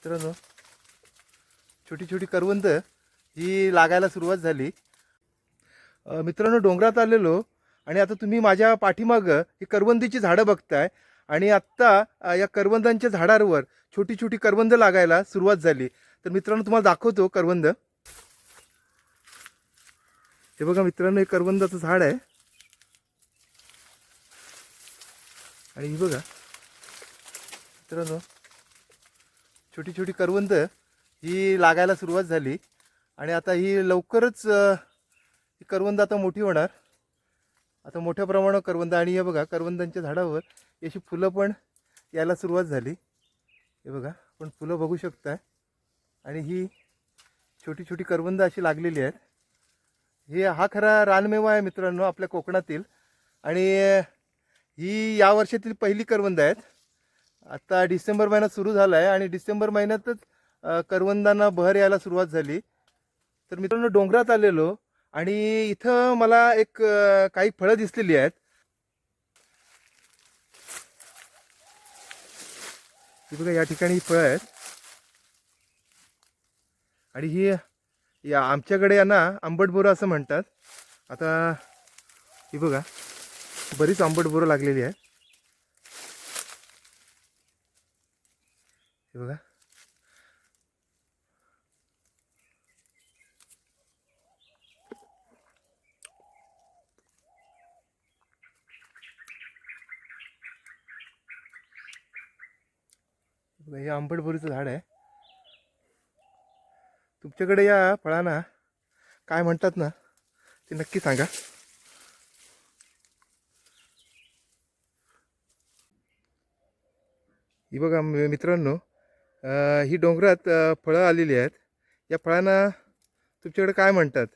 मित्रांनो, छोटी छोटी करवंद ही लागायला सुरुवात झाली. मित्रांनो, डोंगरात आलेलो आणि आता तुम्ही माझ्या पाठीमागं ही करवंदीची झाडं बघताय. आणि आत्ता या करवंदांच्या झाडांवर छोटी छोटी करवंद लागायला सुरुवात झाली. तर मित्रांनो, तुम्हाला दाखवतो करवंद. हे बघा मित्रांनो, हे करवंदाचं झाड आहे. आणि ही बघा मित्रांनो, छोटी छोटी करवंद ही लागायला सुरुवात झाली. आणि आता ही लवकरच ही करवंद आता मोठी होणार. आता मोठ्या प्रमाणावर करवंद. आणि हे बघा, करवंदांच्या झाडावर अशी फुलं पण यायला सुरुवात झाली. हे बघा, आपण फुलं बघू शकताय. आणि ही छोटी छोटी करवंद अशी लागलेली आहेत. हा खरा रानमेवा आहे मित्रांनो आपल्या कोकणातील. आणि ही या वर्षातील पहिली करवंद आहेत. आता डिसेंबर महिना सुरू झाला आहे आणि डिसेंबर महिन्यातच करवंदांना बहर यायला सुरुवात झाली. तर मित्रांनो, डोंगरात आलेलो आणि इथं मला एक काही फळं दिसलेली आहेत. ही बघा, या ठिकाणी ही फळं आहेत. आणि ही या आमच्याकडे यांना आंबट बोरं असं म्हणतात. आता ही बघा, बरीच आंबट बोरं लागलेली आहेत. हे बघा, हे आंबट बोरीचं झाड आहे. तुमच्याकडे या फळांना काय म्हणतात ना, ते नक्की सांगा. ही बघा मित्रांनो, ही डोंगरात फळं आलेली आहेत. या फळांना तुमच्याकडे काय म्हणतात